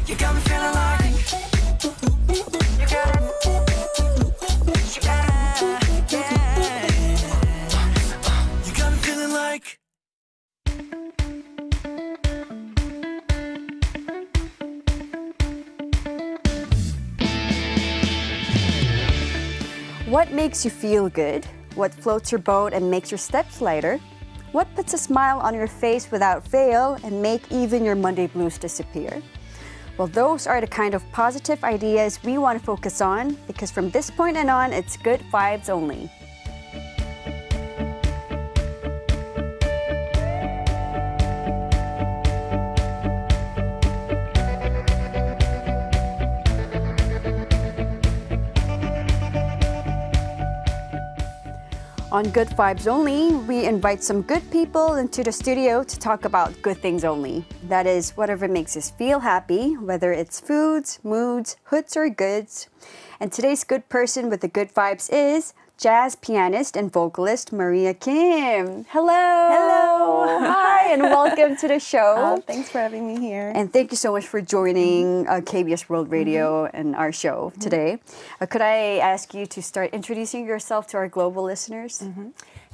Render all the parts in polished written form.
You got me feeling like you got it. You got it. Yeah. You got me feeling like. What makes you feel good? What floats your boat and makes your steps lighter? What puts a smile on your face without fail and make even your Monday blues disappear? Well, those are the kind of positive ideas we want to focus on because from this point and on, it's good vibes only. On Good Vibes Only, we invite some good people into the studio to talk about good things only. That is, whatever makes us feel happy, whether it's foods, moods, hoods, or goods. And today's good person with the good vibes is jazz pianist and vocalist Maria Kim. Hello! Hello! Hi, and welcome to the show. Thanks for having me here. And thank you so much for joining KBS World Radio and our show today. Could I ask you to start introducing yourself to our global listeners?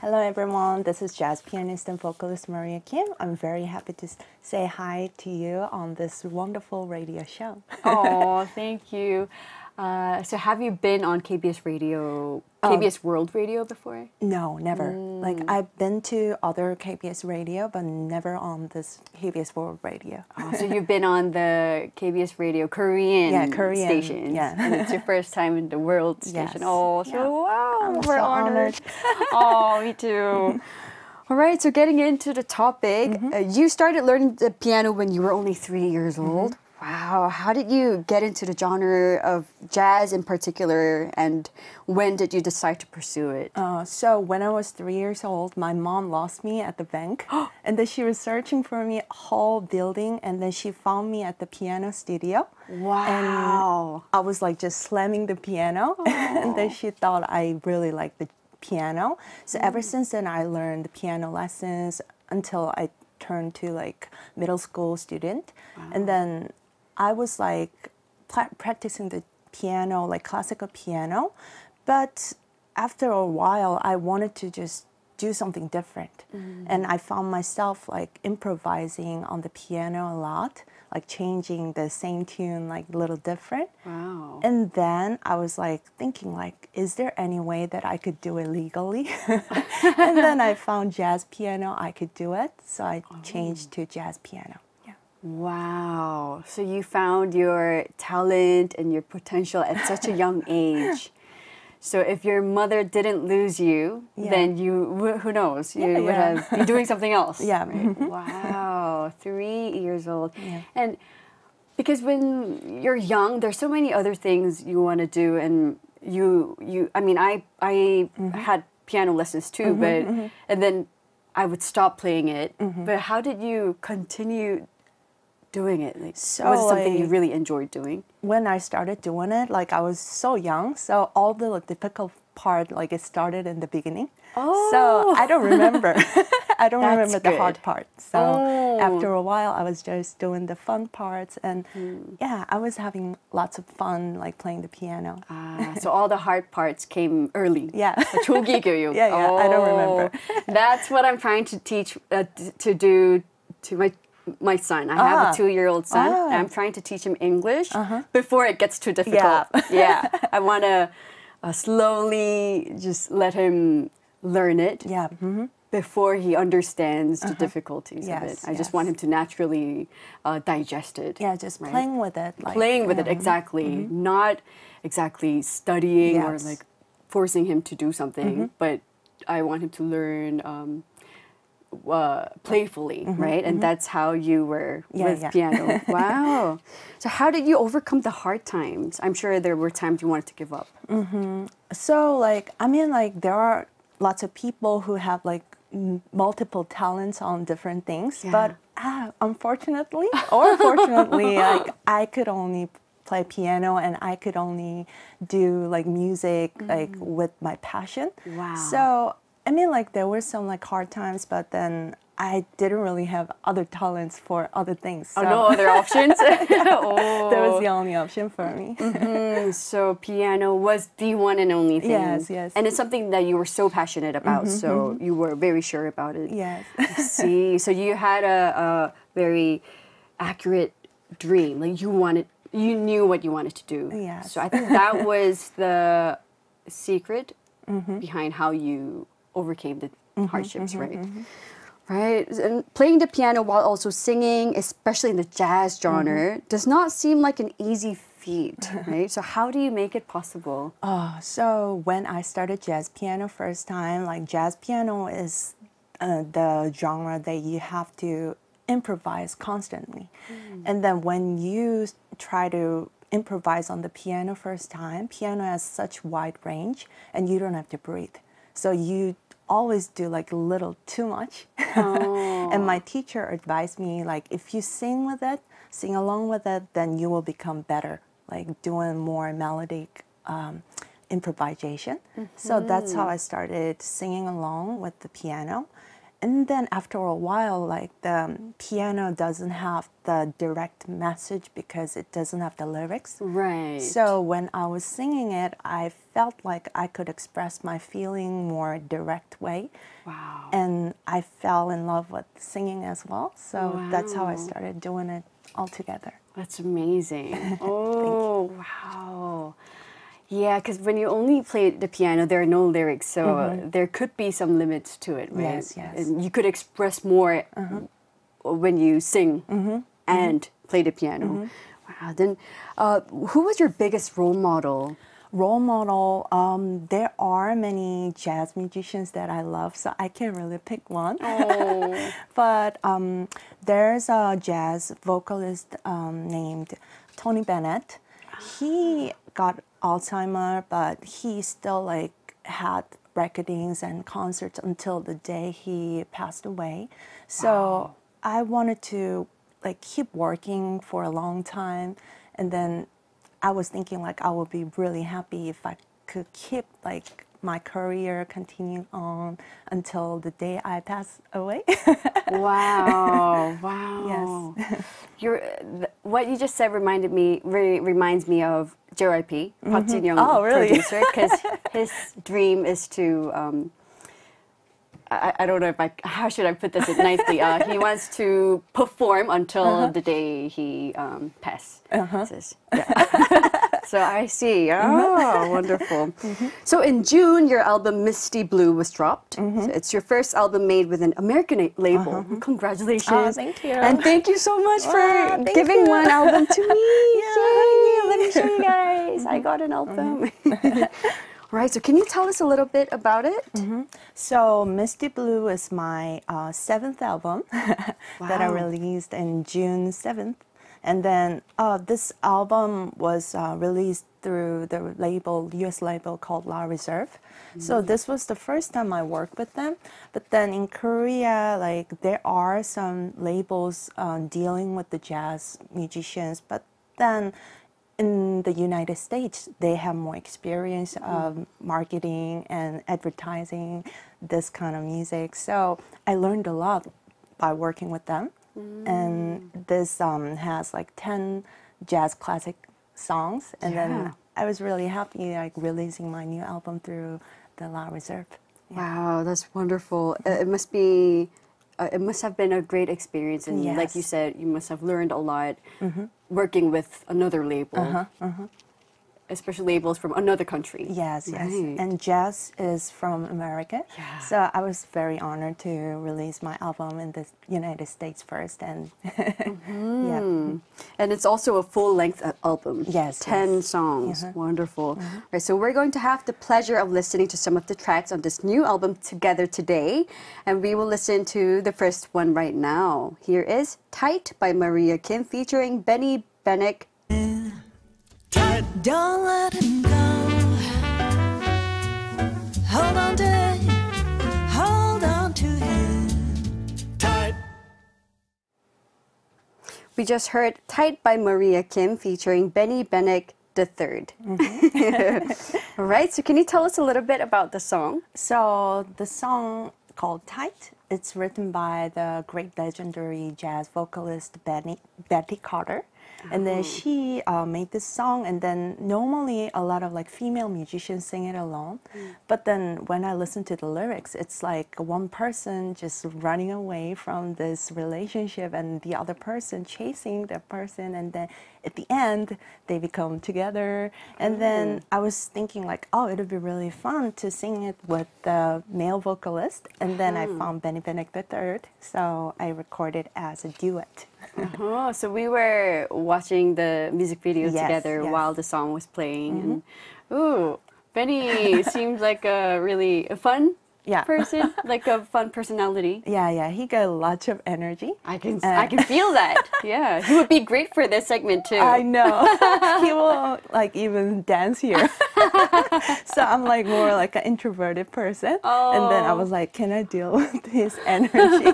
Hello everyone, this is jazz pianist and vocalist Maria Kim. I'm very happy to say hi to you on this wonderful radio show. Oh, thank you. So have you been on KBS Radio, KBS World Radio before? No, never. Like I've been to other KBS radio, but never on this KBS World Radio. Oh, so you've been on the KBS Radio Korean station. Yeah. And it's your first time in the world station. Yes. Oh, so wow, I'm we're so honored. Oh, me too. All right, so getting into the topic, you started learning the piano when you were only 3 years old. Wow, how did you get into the genre of jazz in particular, and when did you decide to pursue it? So when I was 3 years old, my mom lost me at the bank, and then she was searching for me a whole building, and then she found me at the piano studio. Wow. And I was like just slamming the piano, and then she thought I really liked the piano. So ever since then, I learned piano lessons until I turned to like middle school student, and then I was like practicing the piano, like classical piano, but after a while I wanted to just do something different. And I found myself like improvising on the piano a lot, like changing the same tune like a little different. Wow. And then I was like thinking like, is there any way that I could do it legally? And then I found jazz piano, I could do it. So I changed to jazz piano. Wow. So you found your talent and your potential at such a young age. So if your mother didn't lose you, then you, who knows, you would have been doing something else. Yeah. Right? Wow. 3 years old. Yeah. And because when you're young, there's so many other things you want to do. And I mean, I had piano lessons too, but, and then I would stop playing it. But how did you continue doing it? Like, so was it something you really enjoyed doing? When I started doing it, like I was so young, so all the difficult part, like it started in the beginning. Oh. So I don't remember. I don't remember the good. hard part. So after a while, I was just doing the fun parts, and yeah, I was having lots of fun, like playing the piano. So all the hard parts came early. Yeah. 조기 교육. Yeah, I don't remember. That's what I'm trying to teach to do to my son. I have a 2-year-old son. And I'm trying to teach him English before it gets too difficult. Yeah. I want to slowly just let him learn it before he understands the difficulties of it. I just want him to naturally digest it. Yeah, just playing with it. Like, playing with it, exactly. Not exactly studying or like forcing him to do something, but I want him to learn playfully, right? And that's how you were with piano. Wow. So how did you overcome the hard times? I'm sure there were times you wanted to give up. So like, I mean, like there are lots of people who have like multiple talents on different things, but unfortunately or fortunately, like I could only play piano and I could only do like music like with my passion. Wow. So I mean, like there were some like hard times, but then I didn't really have other talents for other things. So no other options? Oh. that was the only option for me. So piano was the one and only thing. Yes, yes. And it's something that you were so passionate about, so you were very sure about it. Yes. See, so you had a very accurate dream. Like you knew what you wanted to do. Yes. So I think that was the secret behind how you overcame the hardships, right? Right, and playing the piano while also singing, especially in the jazz genre, does not seem like an easy feat, right? So how do you make it possible? So when I started jazz piano first time, like jazz piano is the genre that you have to improvise constantly. And then when you try to improvise on the piano first time, piano has such wide range and you don't have to breathe. So you always do like a little too much. And my teacher advised me, like, if you sing with it, sing along with it, then you will become better, like doing more melodic improvisation. So that's how I started singing along with the piano. And then after a while, like the piano doesn't have the direct message because it doesn't have the lyrics. Right. So when I was singing it, I felt like I could express my feeling more direct way. Wow. And I fell in love with singing as well. So that's how I started doing it all together. That's amazing. Oh, wow. Yeah, because when you only play the piano, there are no lyrics, so there could be some limits to it, right? Yes, yes. And you could express more when you sing and play the piano. Wow. Then, who was your biggest role model? Role model, there are many jazz musicians that I love, so I can't really pick one. But there's a jazz vocalist named Tony Bennett. He got Alzheimer's, but he still like had recordings and concerts until the day he passed away. So I wanted to like keep working for a long time, and then I was thinking like I would be really happy if I could keep like my career continue on until the day I pass away. Wow! Wow! Yes. What you just said reminds me of JYP, Park Jin-young, producer, because his dream is to. I don't know how should I put this nicely. He wants to perform until the day he passes. So I see. Oh, wonderful. So in June, your album Misty Blue was dropped. So it's your first album made with an American label. Congratulations. Oh, thank you. And thank you so much for giving one album to me. Yay. Let me show you guys. I got an album. Right, so can you tell us a little bit about it? So Misty Blue is my 7th album that I released in June 7th. And then this album was released through the label, US label called La Reserve. So this was the first time I worked with them. But then in Korea, like there are some labels dealing with the jazz musicians. But then in the United States, they have more experience of marketing and advertising this kind of music. So I learned a lot by working with them. And this has like 10 jazz classic songs. And then I was really happy like releasing my new album through the La Reserve. Wow, that's wonderful. It must be, it must have been a great experience. And like you said, you must have learned a lot working with another label. Especially labels from another country. Yes, yes. And jazz is from America. So I was very honored to release my album in the United States first. And And it's also a full-length album. Yes. 10 songs. Wonderful. Right, so we're going to have the pleasure of listening to some of the tracks on this new album together today. And we will listen to the first one right now. Here is Tight by Maria Kim featuring Benny Benick. Don't let him go. Hold on to him. Tight. We just heard Tight by Maria Kim featuring Benny Benick the third. All right, so can you tell us a little bit about the song? So the song called Tight, it's written by the great legendary jazz vocalist Betty Carter. And then she made this song, and then normally a lot of like female musicians sing it alone. But then when I listen to the lyrics, it's like one person just running away from this relationship and the other person chasing that person. And then at the end, they become together. And then I was thinking like, oh, it would be really fun to sing it with the male vocalist. And then I found Benny Benedict III, so I recorded as a duet. So we were watching the music video Yes, together yes. while the song was playing. And, ooh, Benny seems like a really fun person, like a fun personality. Yeah, he got lots of energy. I can feel that. Yeah, he would be great for this segment too. I know. He will like even dance here. So I'm like more like an introverted person. And then I was like, can I deal with his energy?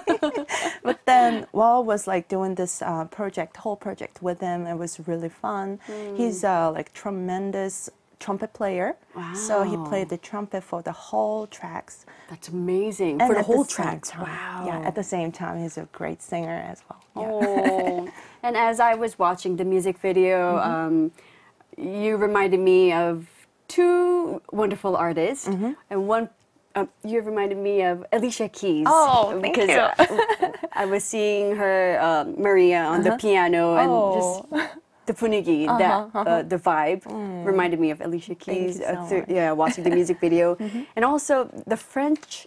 But then while I was like doing this whole project with him, it was really fun. He's like tremendous trumpet player. Wow. So he played the trumpet for the whole tracks. That's amazing. And For the at whole same tracks. time- Wow. Yeah, at the same time, he's a great singer as well. Yeah. Oh. And as I was watching the music video, you reminded me of two wonderful artists. And one, you reminded me of Alicia Keys. Oh, thank because you. I was seeing her, Maria, on the piano and just the 분위기, the vibe reminded me of Alicia Keys. Thank you so much. Watching the music video. And also the French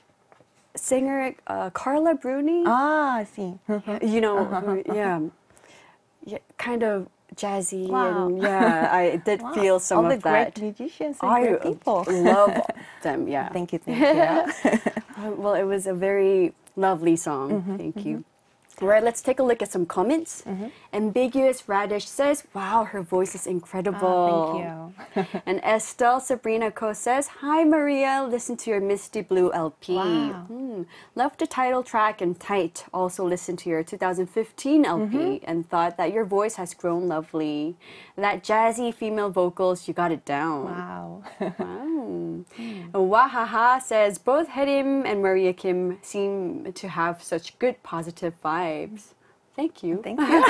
singer Carla Bruni. Ah, I see. You know, yeah, kind of jazzy. Wow. And I did feel some All of the that. great musicians and great people. Love them, yeah. Thank you. Well, it was a very lovely song. Thank you. All right, let's take a look at some comments. Ambiguous Radish says, wow, her voice is incredible. Thank you. And Estelle Sabrina Co says, hi Maria, listen to your Misty Blue LP. Wow. Love the title track and Tight. Also listen to your 2015 LP and thought that your voice has grown lovely. That jazzy female vocals, you got it down. Wow. Wow. Wahaha says, both Hyerim and Maria Kim seem to have such good positive vibes. Thank you. Thank you.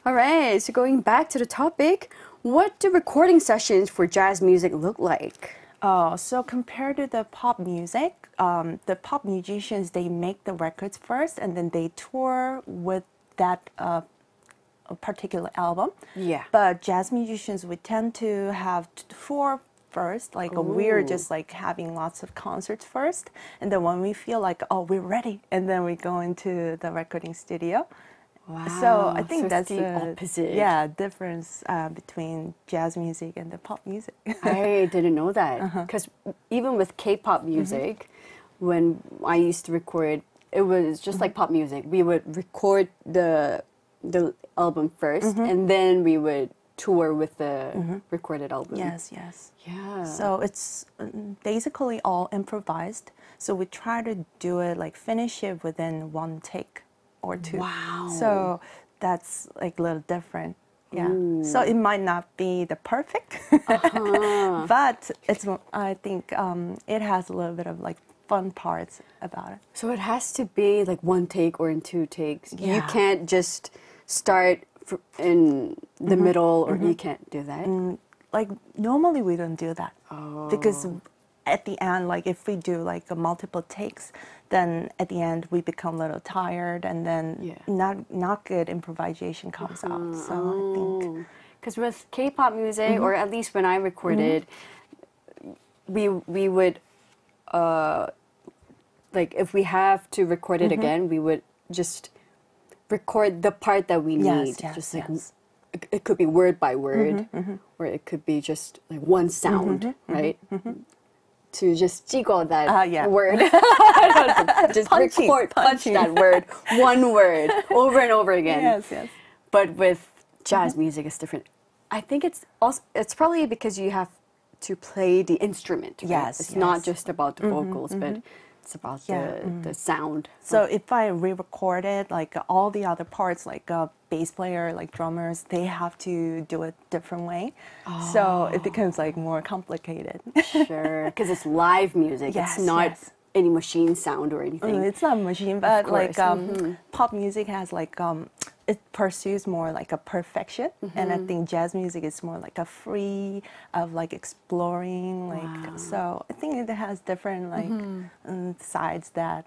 All right, so going back to the topic, what do recording sessions for jazz music look like? So compared to the pop music, the pop musicians, they make the records first and then they tour with that a particular album. Yeah. But jazz musicians, we tend to have tour first, like we're just like having lots of concerts first, and then when we feel like, oh, we're ready, and then we go into the recording studio. Wow. So I think so that's the opposite. Yeah, difference between jazz music and the pop music. I didn't know that, because even with K-pop music, when I used to record, it was just like pop music. We would record the album first, and then we would tour with the recorded album. Yes. Yeah. So it's basically all improvised. So we try to do it, like finish it within one take or two. Wow. So that's like a little different. Yeah. Ooh. So it might not be the perfect, but it's, I think it has a little bit of like fun parts about it. So it has to be like one take or in two takes. You Yeah. can't just start in the middle, or you can't do that. Like normally we don't do that because Oh. at the end, like if we do like a multiple takes, then at the end we become a little tired, and then not good improvisation comes out. So I think Because with K-pop music, or at least when I recorded, we would like if we have to record it again, we would just record the part that we need. Just like it could be word by word, or it could be just like one sound, right? To just 찍어 that word, just punch that word, one word over and over again. Yes. But with jazz music, it's different. I think it's probably because you have to play the instrument. Right? Yes, It's not just about the vocals, but it's about the sound. So if I re-recorded like all the other parts, like bass player, like drummers, they have to do it different way. So it becomes like more complicated. Sure, because it's live music. Yes, it's not yes. any machine sound or anything. It's not machine, but like course. pop music has like it pursues more like a perfection, and I think jazz music is more like a free of like exploring, like so. I think it has different like sides that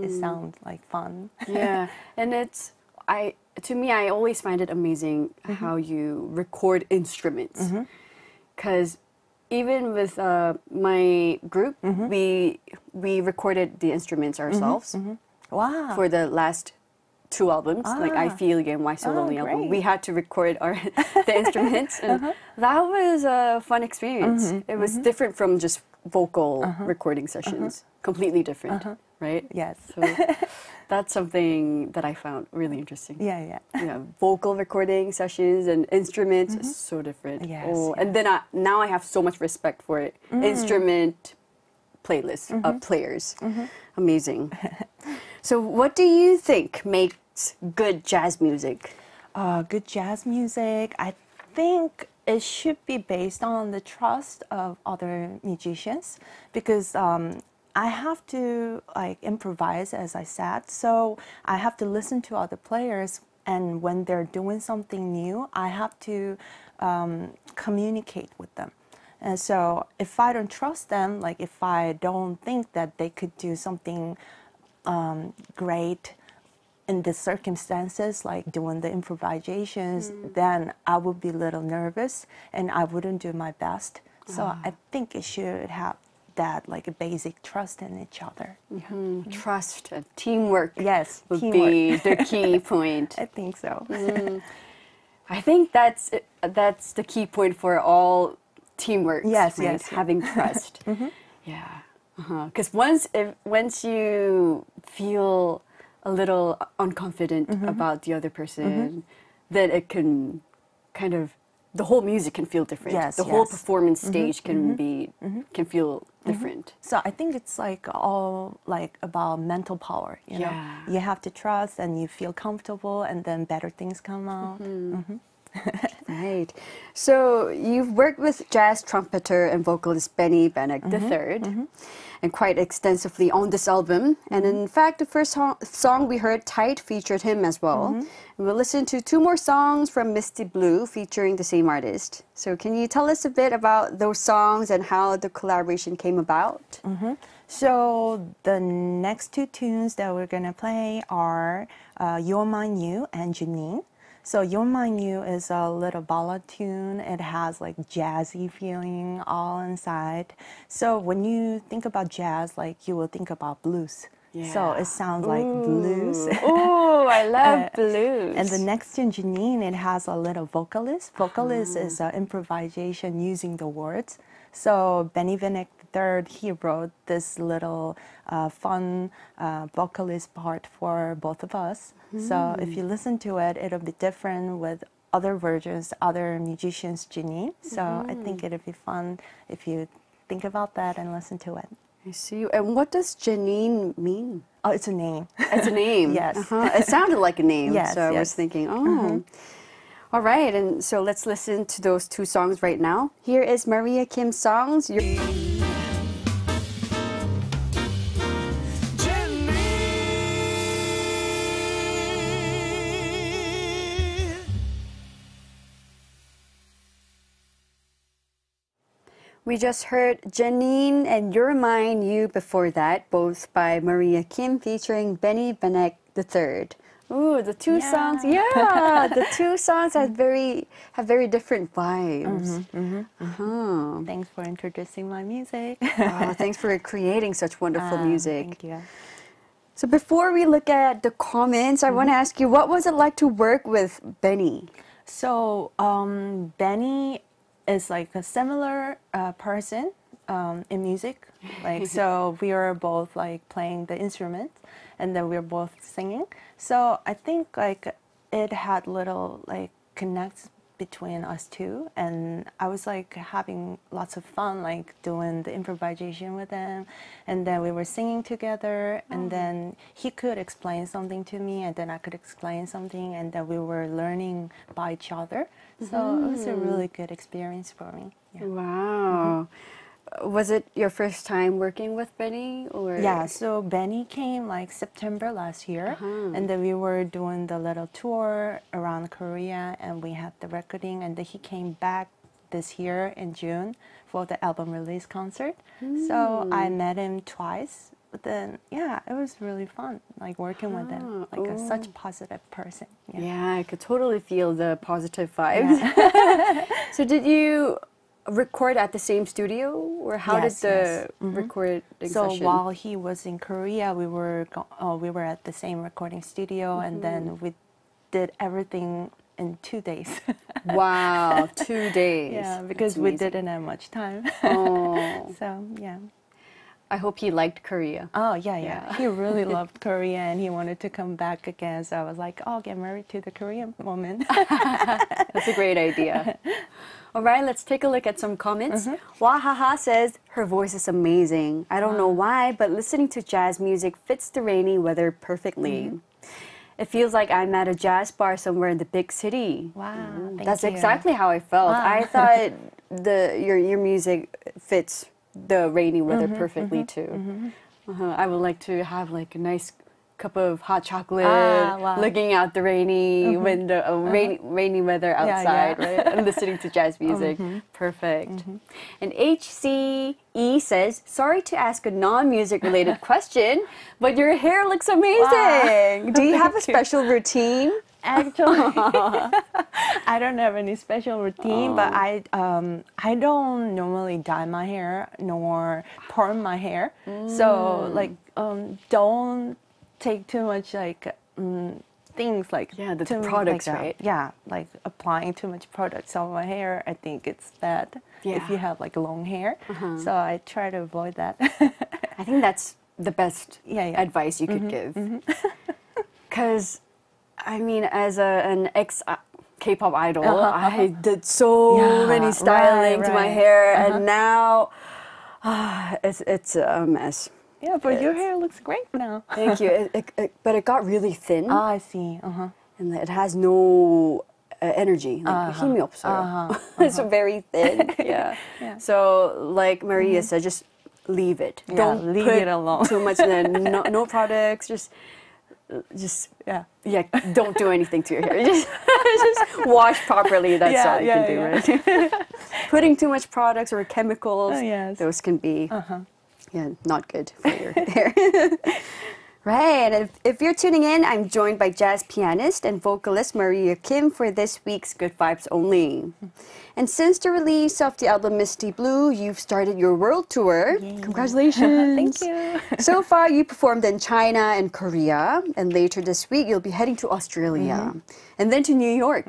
it sounds like fun. Yeah, and to me, I always find it amazing how you record instruments, because even with my group, we recorded the instruments ourselves. Wow. For the last 2 albums, like I Feel You and Why So Lonely album, great. we had to record the instruments, and that was a fun experience. It was different from just vocal recording sessions, completely different, right? Yes. So that's something that I found really interesting. Yeah. Vocal recording sessions and instruments is so different. Yes, And then now I have so much respect for it. Instrument playlists, players. Amazing. So what do you think makes good jazz music? Good jazz music, I think it should be based on the trust of other musicians, because I have to like improvise, as I said, so I have to listen to other players, and when they're doing something new, I have to communicate with them. And so if I don't trust them, like if I don't think that they could do something great in the circumstances, like doing the improvisations, then I would be a little nervous and I wouldn't do my best. So I think it should have that like a basic trust in each other. Trust and teamwork. Yes, would teamwork. be the key point. I think so. I think that's the key point for all teamwork. Yes, right? yes. Having trust. Yeah. Because once you feel a little unconfident about the other person, then it can kind of, the whole music can feel different. Yes, the whole yes. performance stage can feel different. So I think it's like all like about mental power. You know, Yeah. you have to trust and you feel comfortable, and then better things come out. Right. So you've worked with jazz trumpeter and vocalist Benny Bennett III, and quite extensively on this album. And in fact, the first song we heard, Tight, featured him as well. And we'll listen to 2 more songs from Misty Blue featuring the same artist. So can you tell us a bit about those songs and how the collaboration came about? So the next 2 tunes that we're gonna play are You're Mine You and Janine. So You're Mine You is a little ballad tune. It has like jazzy feeling all inside. So when you think about jazz, like you will think about blues. So it sounds like blues. Oh, I love blues. And the next tune, Janine, it has a little vocalist. Vocalist is improvisation using the words. So Benny Bennett III, he wrote this little fun vocalist part for both of us. So if you listen to it, it'll be different with other versions, other musicians, Janine. So I think it'll be fun if you think about that and listen to it. I see. And what does Janine mean? Oh, it's a name. It's a name. Yes. It sounded like a name. Yes, so I was yes. thinking, oh. All right. And so let's listen to those 2 songs right now. Here is Maria Kim's songs. We just heard Janine and You're Mine You before that, both by Maria Kim featuring Benny Bennett III. Ooh, the 2 songs, the 2 songs have very different vibes. Thanks for introducing my music. Thanks for creating such wonderful music. Thank you. So before we look at the comments, I want to ask you, what was it like to work with Benny? So Benny is like a similar person in music. Like so we are both like playing the instrument, and then we're both singing. So I think like it had little like connects between us two, and I was like having lots of fun, like doing the improvisation with him, and then we were singing together, and then he could explain something to me, and then I could explain something, and then we were learning by each other. So it was a really good experience for me. Yeah. Wow. Was it your first time working with Benny, or? Yeah, so Benny came like September last year, and then we were doing the little tour around Korea, and we had the recording, and then he came back this year in June for the album release concert. So I met him twice, but then yeah, it was really fun, like working with him, like such a positive person. Yeah, I could totally feel the positive vibes. So did you record at the same studio, or how did the recording session? So while he was in Korea, we were at the same recording studio, and then we did everything in 2 days. Wow, 2 days. Yeah, because we didn't have much time. Oh. So yeah. I hope he liked Korea. Oh yeah. He really loved Korea, and he wanted to come back again. So I was like, "Oh, get married to the Korean woman." That's a great idea. All right, let's take a look at some comments. Wahaha says, her voice is amazing. I don't know why, but listening to jazz music fits the rainy weather perfectly. It feels like I'm at a jazz bar somewhere in the big city. Wow, That's exactly how I felt. I thought your music fits the rainy weather perfectly too. I would like to have like a nice cup of hot chocolate, looking out the rainy window, rainy weather outside, right? And listening to jazz music. Perfect. And HCE says, sorry to ask a non-music related question, but your hair looks amazing. Do you have a special routine? Actually, I don't have any special routine, but I don't normally dye my hair nor perm my hair. So like don't take too much like things like the products, like right? Yeah, like applying too much products on my hair. I think it's bad if you have like long hair. So I try to avoid that. I think that's the best advice you could give. Because I mean, as an ex K-pop idol, I did so many styling to my hair, and now it's a mess. Yeah, but your hair looks great now. Thank you. But it got really thin. Oh, I see. And it has no energy. Like, 힘이 없어요. It's very thin. Yeah. So, like Maria said, just leave it. Don't leave put it alone. too much. No products. Just don't do anything to your hair. Just wash properly. That's all you can do, right? Putting too much products or chemicals, those can be not good for your hair. Right, and if you're tuning in, I'm joined by jazz pianist and vocalist Maria Kim for this week's Good Vibes Only. And since the release of the album Misty Blue, you've started your world tour. Yay. Congratulations. Thank you. So far, you performed in China and Korea, and later this week, you'll be heading to Australia, and then to New York.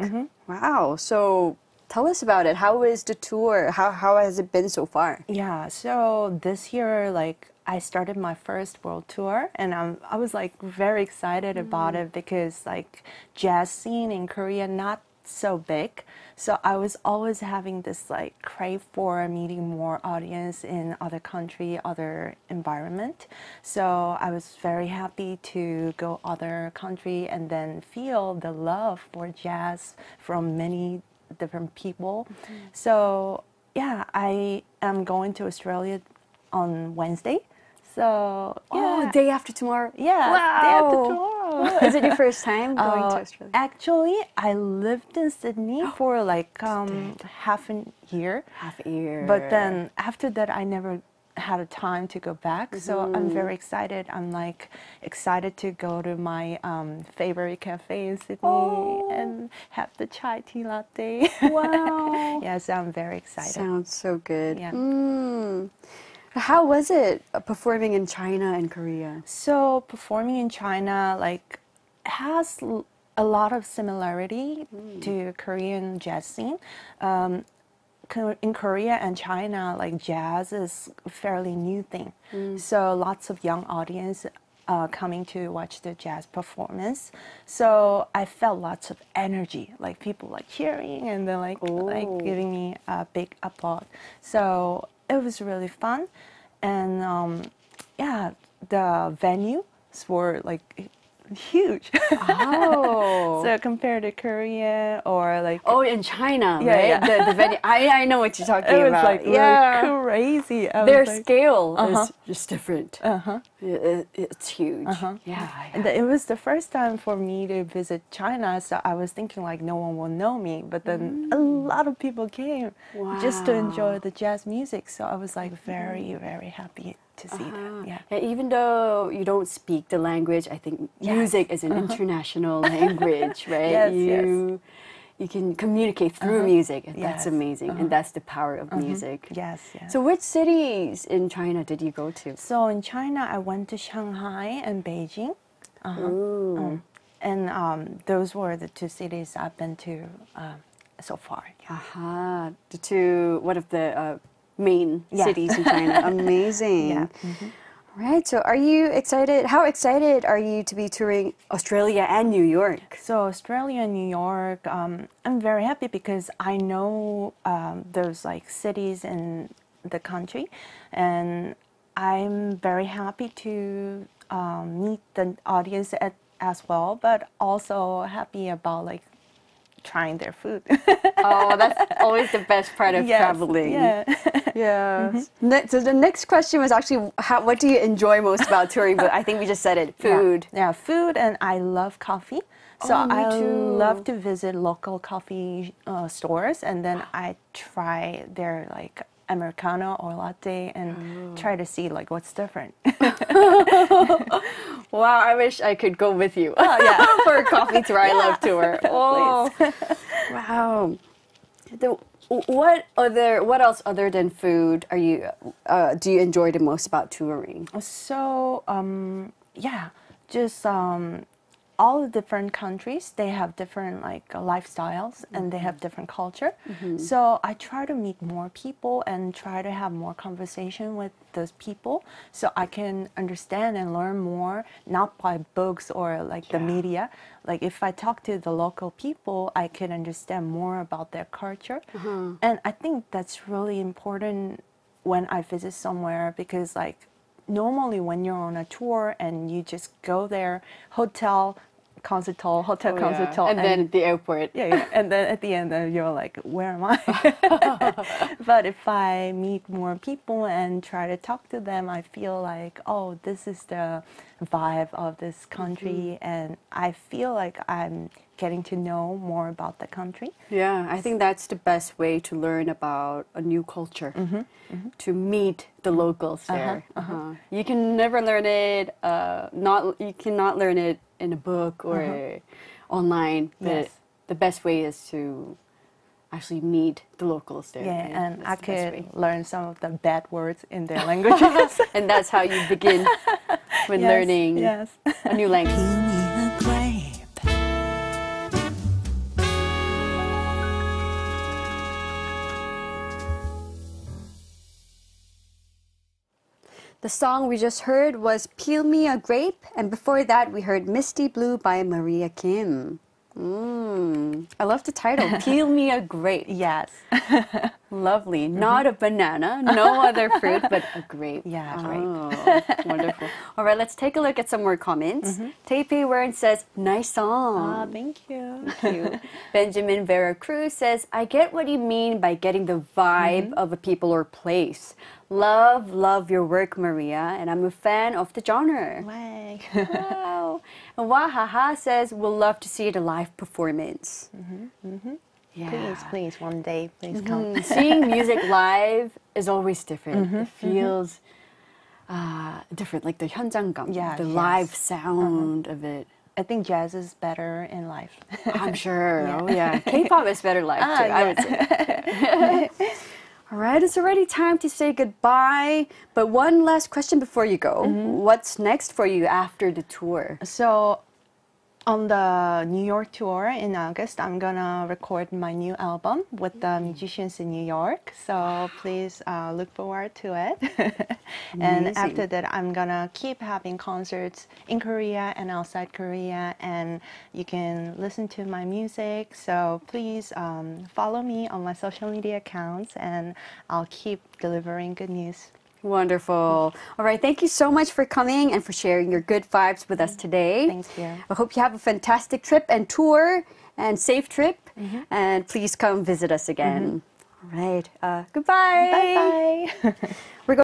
Wow, so tell us about it. How is the tour? How has it been so far? Yeah, so this year, like, I started my first world tour, and I was like very excited about it because like jazz scene in Korea not so big, so I was always having this like crave for meeting more audience in other country, other environment. So I was very happy to go other country and then feel the love for jazz from many different people. So yeah, I am going to Australia on Wednesday. So day after tomorrow. Yeah, wow. day after tomorrow. Is it your first time going to Australia? Actually, I lived in Sydney for like half a year. Half a year. But then after that, I never had a time to go back. So I'm very excited. I'm like excited to go to my favorite cafe in Sydney and have the chai tea latte. Wow. Yeah, so I'm very excited. Sounds so good. Yeah. How was it performing in China and Korea? So performing in China like has a lot of similarity to Korean jazz scene. In Korea and China, like jazz is a fairly new thing. So lots of young audience coming to watch the jazz performance. So I felt lots of energy, like people like cheering and then like giving me a big applause. So it was really fun. And yeah, the venues were like huge. Oh. So compared to Korea or like In China, Yeah, right? yeah. The venue. I know what you're talking it was about. like really crazy. I Their was like, scale is just different. Uh-huh. It's huge. Yeah. And it was the first time for me to visit China, so I was thinking like no one will know me, but then a lot of people came just to enjoy the jazz music. So I was like very, very happy to see that. Yeah. And even though you don't speak the language, I think music is an international language, right? You can communicate through music, and that's amazing. And that's the power of music. Yes, yes. So which cities in China did you go to? So in China, I went to Shanghai and Beijing. And those were the two cities I've been to so far. Yeah. The two, one of the main cities in China. Amazing. Yeah. Right. So are you excited? How excited are you to be touring Australia and New York? So Australia and New York, I'm very happy because I know those like cities in the country, and I'm very happy to meet the audience as well, but also happy about like trying their food. Oh, that's always the best part of traveling. Yeah. Yeah. So the next question was actually, what do you enjoy most about touring? But I think we just said it, food. Yeah, food, and I love coffee. So me I too. love to visit local coffee stores, and then I try their like Americano or latte and try to see like what's different. Wow, I wish I could go with you for a coffee tour. I love tour. Oh, wow. What else other than food do you enjoy the most about touring? So just all the different countries, they have different like lifestyles and they have different culture. So I try to meet more people and try to have more conversation with those people so I can understand and learn more, not by books or like the media. Like if I talk to the local people, I can understand more about their culture. And I think that's really important when I visit somewhere, because like normally when you're on a tour and you just go there, hotel, concert hall, and then at the airport. And then at the end you're like, where am I? But if I meet more people and try to talk to them, I feel like, oh, this is the vibe of this country, and I feel like I'm getting to know more about the country. Yeah, I think that's the best way to learn about a new culture, to meet the locals there. You can never learn it, you cannot learn it in a book or online, but the best way is to actually meet the locals there. Yeah, and I that's the best could way. learn some of the bad words in their languages. And that's how you begin when learning a new language. The song we just heard was Peel Me a Grape, and before that we heard Misty Blue by Maria Kim. I love the title, Peel Me a Grape. Yes. Lovely. Not a banana, no other fruit, but a grape. Yeah, grape. Oh, wonderful. All right, let's take a look at some more comments. Taipei Warren says, nice song. Thank you. Thank you. Benjamin Vera Cruz says, I get what you mean by getting the vibe of a people or place. Love your work, Maria, and I'm a fan of the genre. Wow. And Wahaha says, we'll love to see the live performance. Yeah. Please, one day, please come. Seeing music live is always different. It feels different, like the 현장감, the live sound of it. I think jazz is better in live. I'm sure. Oh yeah, K-pop is better live too. I would say. All right, it's already time to say goodbye. But one last question before you go. What's next for you after the tour? So On the New York tour in August, I'm gonna record my new album with the musicians in New York. So please look forward to it. And after that, I'm gonna keep having concerts in Korea and outside Korea. And you can listen to my music. So please follow me on my social media accounts, and I'll keep delivering good news. Wonderful. All right, thank you so much for coming and for sharing your good vibes with us today. Thank you. I hope you have a fantastic trip and tour and safe trip. And please come visit us again. All right, goodbye. Bye-bye. We're going